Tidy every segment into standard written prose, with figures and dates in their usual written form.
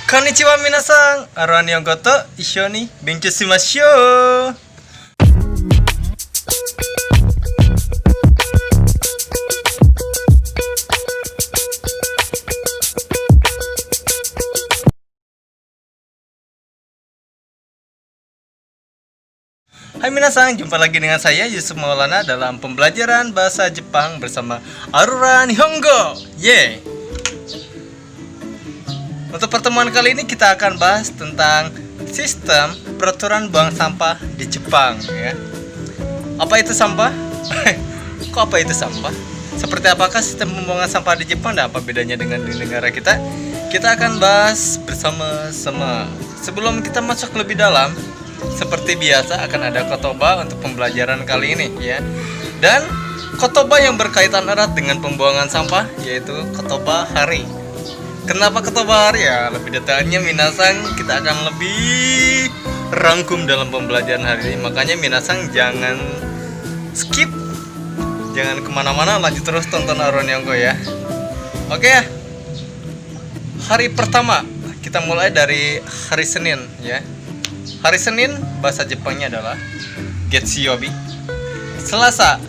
Konnichiwa minasan, Araniongo to issho ni benkyou shimashou. Hai minasan, jumpa lagi dengan saya Yusuf Maulana dalam pembelajaran bahasa Jepang bersama Aruran Nihongo. Yeay. Untuk pertemuan kali ini kita akan bahas tentang sistem peraturan buang sampah di Jepang ya. Apa itu sampah? Kok apa itu sampah? Seperti apakah sistem pembuangan sampah di Jepang dan apa bedanya dengan di negara kita? Kita akan bahas bersama-sama. Sebelum kita masuk lebih dalam, seperti biasa akan ada kotoba untuk pembelajaran kali ini ya. Dan kotoba yang berkaitan erat dengan pembuangan sampah yaitu kotoba hari. Kenapa kotoba hari ya? Lebih detailnya minasan kita akan lebih rangkum dalam pembelajaran hari ini. Makanya minasan jangan skip, jangan kemana-mana, lanjut terus tonton Aroniongo ya. Oke ya. Hari pertama kita mulai dari hari Senin ya. Hari Senin bahasa Jepangnya adalah Getsuyobi, Selasa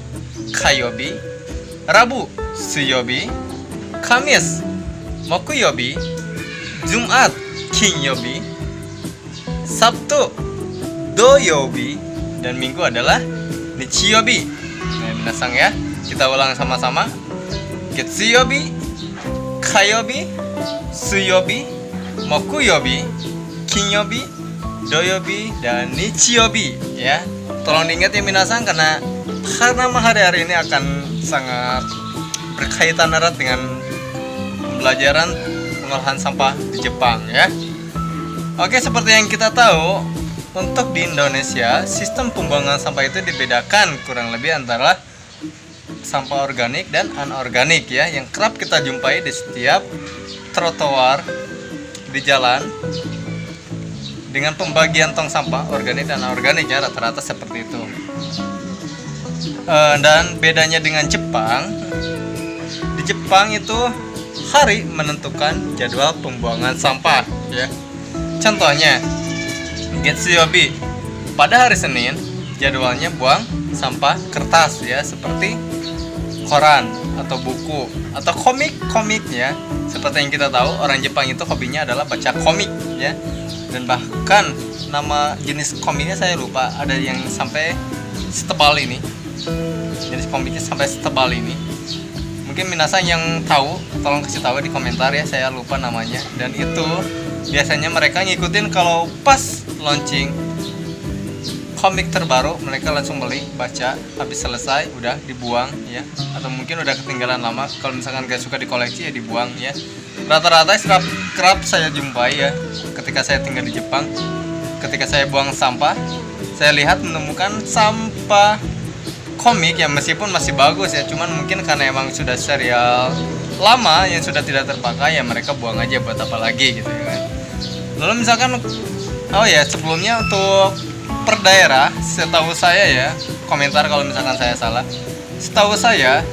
Kayobi, Rabu Suyobi, Kamis Mokuyobi, Jumat Kinyobi, Sabtu Doyobi, dan Minggu adalah Nichiyobi. Nah, minasang ya, kita ulang sama-sama. Getsuyobi, Kayobi, Suyobi, Mokuyobi, Kinyobi, Doyobi, dan Nichiyobi ya. Tolong diingat ya minasang, karena hari-hari ini akan sangat berkaitan erat dengan pembelajaran pengolahan sampah di Jepang ya. Oke, seperti yang kita tahu, untuk di Indonesia sistem pembuangan sampah itu dibedakan kurang lebih antara sampah organik dan anorganik ya, yang kerap kita jumpai di setiap trotoar di jalan. Dengan pembagian tong sampah organik dan anorganik ya, rata-rata seperti itu. Dan bedanya dengan Jepang, di Jepang itu hari menentukan jadwal pembuangan sampah ya. Contohnya Getsuyobi, pada hari Senin jadwalnya buang sampah kertas ya, seperti koran atau buku atau komik ya. Seperti yang kita tahu, orang Jepang itu hobinya adalah baca komik ya. Dan bahkan nama jenis komiknya saya lupa, ada yang sampai setebal ini. Jenis komiknya sampai setebal ini. Mungkin minasan yang tahu, tolong kasih tahu di komentar ya, saya lupa namanya. Dan itu biasanya mereka ngikutin kalau pas launching komik terbaru, mereka langsung beli, baca, habis selesai udah dibuang ya. Atau mungkin udah ketinggalan lama, kalau misalkan gak suka dikoleksi ya dibuang ya. Rata-rata kerap saya jumpai ya ketika saya tinggal di Jepang. Ketika saya buang sampah, saya lihat menemukan sampah komik yang meskipun masih bagus ya, cuman mungkin karena emang sudah serial lama yang sudah tidak terpakai ya, mereka buang aja, buat apa lagi gitu ya kan. Lalu misalkan sebelumnya untuk per daerah, setahu saya ya, komentar kalau misalkan saya salah, setahu saya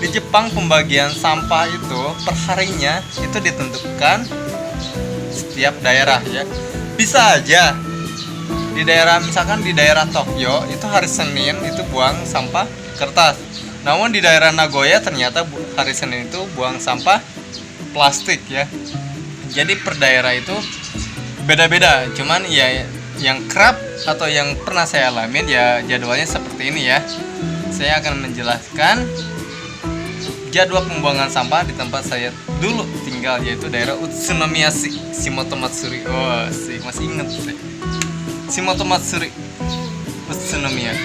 di Jepang pembagian sampah itu per harinya itu ditentukan setiap daerah ya. Bisa aja di daerah, misalkan di daerah Tokyo itu hari Senin itu buang sampah kertas. Namun di daerah Nagoya ternyata hari Senin itu buang sampah plastik ya. Jadi per daerah itu beda-beda. Cuman ya yang kerap atau yang pernah saya alamin ya jadwalnya seperti ini ya. Saya akan menjelaskan jadwal pembuangan sampah di tempat saya dulu tinggal, yaitu daerah Utsunomiya-shi, Shimoto Matsuri. Oh, masih inget sih. Shimoto Matsuri, Utsunomiya.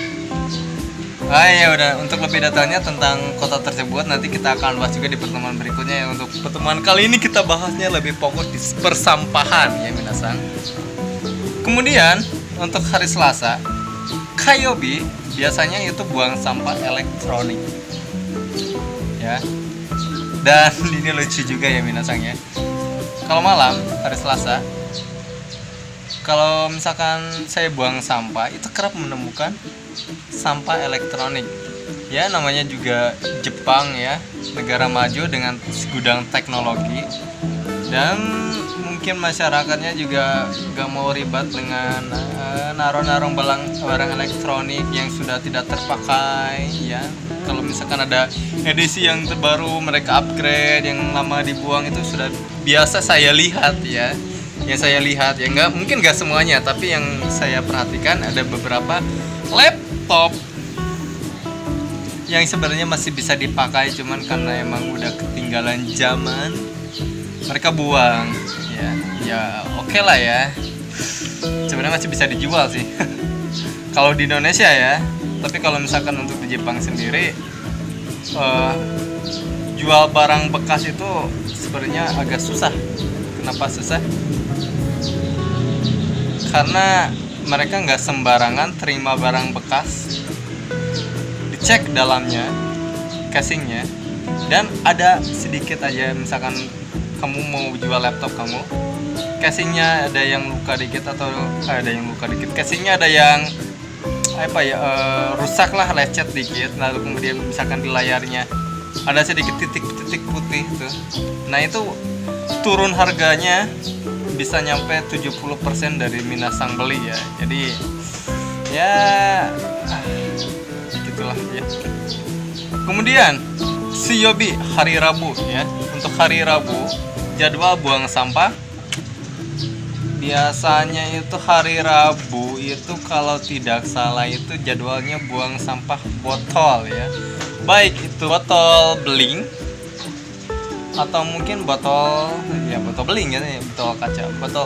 Ya udah, untuk lebih detailnya tentang kota tersebut nanti kita akan bahas juga di pertemuan berikutnya ya. Untuk pertemuan kali ini kita bahasnya lebih fokus di persampahan ya minasan. Kemudian untuk hari Selasa, Kayobi, biasanya itu buang sampah elektronik ya. Dan ini lucu juga ya minasan ya. Kalau malam hari Selasa, kalau misalkan saya buang sampah itu kerap menemukan sampah elektronik ya. Namanya juga Jepang ya, negara maju dengan gudang teknologi, dan mungkin masyarakatnya juga gak mau ribet dengan naruh-naruh barang elektronik yang sudah tidak terpakai ya. Kalau misalkan ada edisi yang terbaru mereka upgrade, yang lama dibuang itu sudah biasa saya lihat ya. Yang saya lihat ya, mungkin gak semuanya, tapi yang saya perhatikan ada beberapa laptop yang sebenarnya masih bisa dipakai, cuman karena emang udah ketinggalan zaman mereka buang ya. Ya oke lah ya, sebenarnya masih bisa dijual sih kalau di Indonesia ya. Tapi kalau misalkan untuk di Jepang sendiri jual barang bekas itu sebenarnya agak susah. Kenapa susah? Karena mereka nggak sembarangan terima barang bekas, dicek dalamnya, casingnya, dan ada sedikit aja misalkan kamu mau jual laptop kamu, casingnya ada yang luka dikit atau ada yang luka dikit, casingnya ada yang rusak lah, lecet dikit, lalu kemudian misalkan di layarnya ada sedikit titik-titik putih tuh, nah itu turun harganya bisa nyampe 70% dari minat sang beli ya. Jadi ya gitulah ya. Kemudian Shiyobi, hari Rabu ya. Untuk hari Rabu jadwal buang sampah biasanya itu hari Rabu itu kalau tidak salah itu jadwalnya buang sampah botol ya. Baik itu botol beling atau mungkin botol beling ya, botol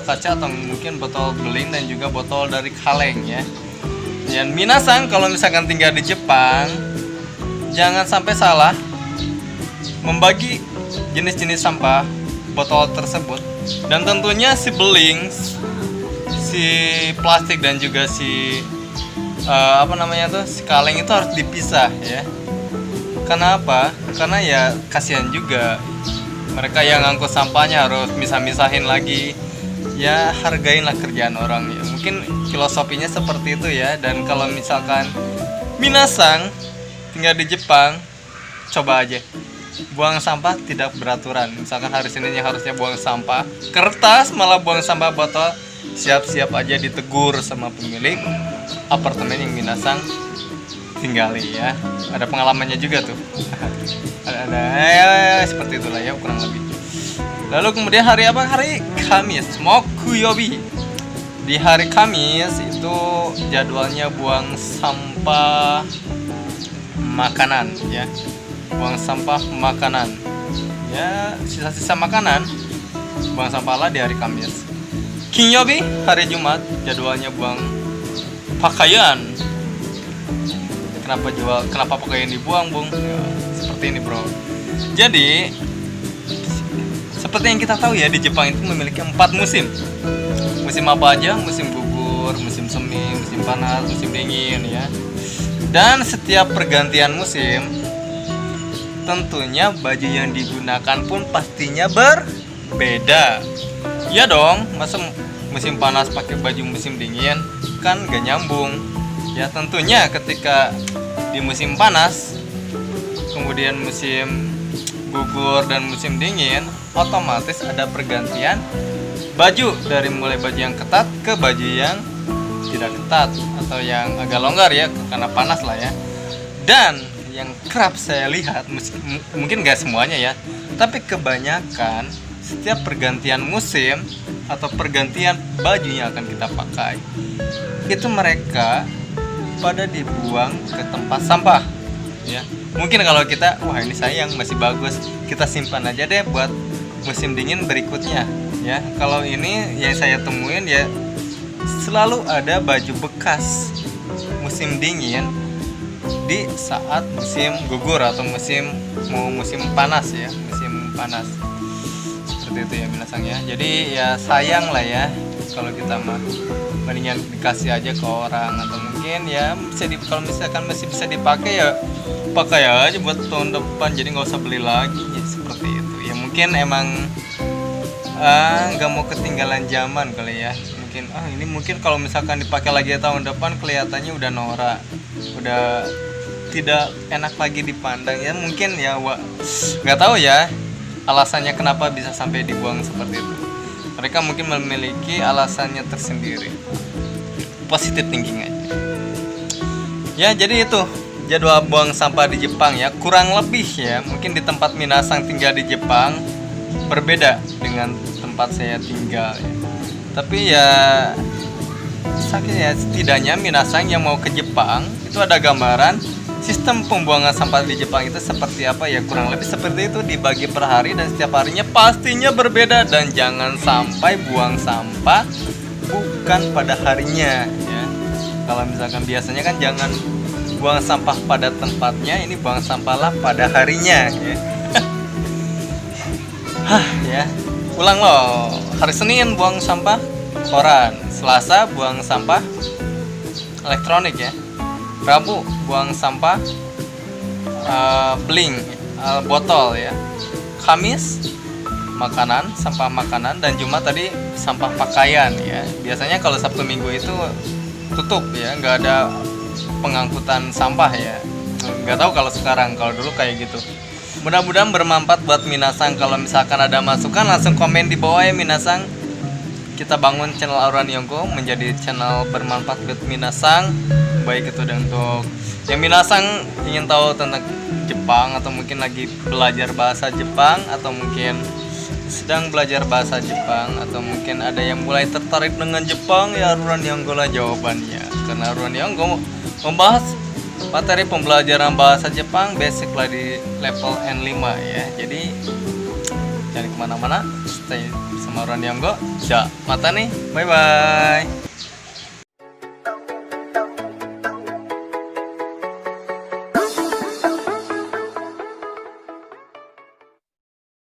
kaca atau mungkin botol beling dan juga botol dari kaleng ya. Dan minasang kalau misalkan tinggal di Jepang jangan sampai salah membagi jenis-jenis sampah botol tersebut, dan tentunya si beling, si plastik dan juga si si kaleng itu harus dipisah ya. Kenapa? Karena ya kasihan juga mereka yang ngangkut sampahnya harus misah-misahin lagi. Ya hargainlah kerjaan orang ya. Mungkin filosofinya seperti itu ya. Dan kalau misalkan minasang tinggal di Jepang, coba aja buang sampah tidak beraturan. Misalkan hari Senin yang harusnya buang sampah kertas malah buang sampah botol, siap-siap aja ditegur sama pemilik apartemen yang minasang tinggali ya. Ada pengalamannya juga tuh. ada ya, seperti itulah ya kurang lebih. Lalu kemudian hari apa? Hari Kamis, Mokuyobi. Di hari Kamis itu jadwalnya buang sampah makanan ya. Buang sampah makanan ya, sisa-sisa makanan buang sampah lah di hari Kamis. Kinyobi, hari Jumat, jadwalnya buang pakaian. Kenapa pakaian dibuang, Bung? Ya, seperti ini, Bro. Jadi seperti yang kita tahu ya, di Jepang itu memiliki 4 musim. Musim apa aja? Musim gugur, musim semi, musim panas, musim dingin ya. Dan setiap pergantian musim tentunya baju yang digunakan pun pastinya berbeda. Ya dong, masa musim panas pakai baju musim dingin kan gak nyambung. Ya tentunya ketika di musim panas kemudian musim gugur dan musim dingin, otomatis ada pergantian baju dari mulai baju yang ketat ke baju yang tidak ketat atau yang agak longgar ya karena panas lah ya. Dan yang kerap saya lihat, mungkin gak semuanya ya, tapi kebanyakan setiap pergantian musim atau pergantian baju yang akan kita pakai itu mereka pada dibuang ke tempat sampah ya. Mungkin kalau kita, wah ini sayang masih bagus, kita simpan aja deh buat musim dingin berikutnya ya. Kalau ini yang saya temuin ya, selalu ada baju bekas musim dingin di saat musim gugur atau musim panas ya, musim panas seperti itu ya minasang ya. Jadi ya sayang lah ya kalau kita mah mendingan dikasih aja ke orang, atau mungkin ya kalau misalkan masih bisa dipakai ya pakai aja buat tahun depan, jadi nggak usah beli lagi ya, seperti itu ya. Mungkin emang nggak mau ketinggalan zaman kali ya. Mungkin kalau misalkan dipakai lagi tahun depan kelihatannya udah norak, udah tidak enak lagi dipandang ya. Mungkin ya nggak tahu ya alasannya kenapa bisa sampai dibuang seperti itu. Mereka mungkin memiliki alasannya tersendiri. Positive thinking aja. Ya, jadi itu jadwal buang sampah di Jepang ya, kurang lebih ya. Mungkin di tempat Minasang tinggal di Jepang berbeda dengan tempat saya tinggal ya. Tapi ya setidaknya Minasang yang mau ke Jepang itu ada gambaran sistem pembuangan sampah di Jepang itu seperti apa ya, kurang lebih seperti itu, dibagi per hari dan setiap harinya pastinya berbeda. Dan jangan sampai buang sampah bukan pada harinya ya. Kalau misalkan biasanya kan jangan buang sampah pada tempatnya, ini buang sampahlah pada harinya ya. Ya, ulang loh. Hari Senin buang sampah koran, Selasa buang sampah elektronik ya, Rabu buang sampah bling botol ya, Kamis makanan, sampah makanan, dan Jumat tadi sampah pakaian ya. Biasanya kalau Sabtu Minggu itu tutup ya, nggak ada pengangkutan sampah ya. Nggak tahu kalau sekarang, kalau dulu kayak gitu. Mudah-mudahan bermanfaat buat Minasang. Kalau misalkan ada masukan langsung komen di bawah ya Minasang. Kita bangun channel Auran Yongko menjadi channel bermanfaat buat Minasang. Baik itu untuk yang Minasang ingin tahu tentang Jepang, atau mungkin lagi belajar bahasa Jepang, atau mungkin sedang belajar bahasa Jepang, atau mungkin ada yang mulai tertarik dengan Jepang, ya Auran Yongko lah jawabannya. Karena Auran Yongko membahas materi pembelajaran bahasa Jepang basic lah di level N5 ya. Jadi jangan kemana-mana, stay sama Auran Yongko. Ya, mata nih, bye bye.